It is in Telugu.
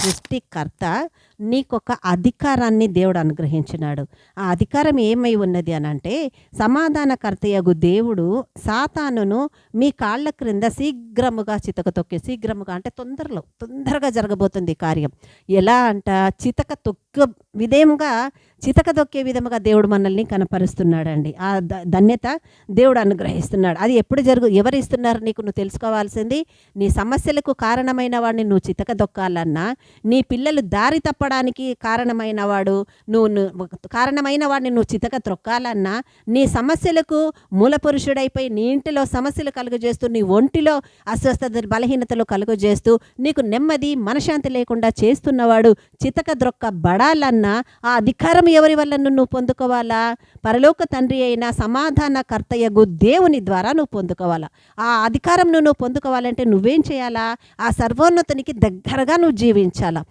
సృష్టికర్త నీకొక అధికారాన్ని దేవుడు అనుగ్రహించినాడు. ఆ అధికారం ఏమై ఉన్నది అనంటే, సమాధానకర్తయగు దేవుడు సాతానును మీ కాళ్ళ క్రింద శీఘ్రముగా చితక తొక్కి, శీఘ్రముగా అంటే తొందరగా జరగబోతుంది ఈ కార్యం. ఎలా అంట, చితక దొక్కే విధముగా దేవుడు మనల్ని కనపరుస్తున్నాడండి. ఆ ధన్యత దేవుడు అనుగ్రహిస్తున్నాడు. అది ఎప్పుడు ఎవరు ఇస్తున్నారు నీకు? నువ్వు తెలుసుకోవాల్సింది, నీ సమస్యలకు కారణమైన వాడిని నువ్వు చితక దొక్కాలన్నా, నీ పిల్లలు దారి తప్పడానికి కారణమైన వాడిని నువ్వు చితక త్రొక్కాలన్నా, నీ సమస్యలకు మూల పురుషుడైపోయి నీ ఇంటిలో సమస్యలు కలుగజేస్తూ, నీ ఒంటిలో అస్వస్థత బలహీనతలు కలుగజేస్తూ, నీకు నెమ్మది మనశ్శాంతి లేకుండా చేస్తున్నవాడు చితక ద్రొక్కబడాలన్నా ఆ అధికారం ఎవరి వల్ల నువ్వు పొందుకోవాలా? పరలోక తండ్రి అయిన సమాధానకర్తయగు దేవుని ద్వారా నువ్వు పొందుకోవాలా. ఆ అధికారం నువ్వు పొందుకోవాలంటే నువ్వేం చేయాలా? ఆ సర్వోన్నతునికి దగ్గరగా నువ్వు జీవించాలా.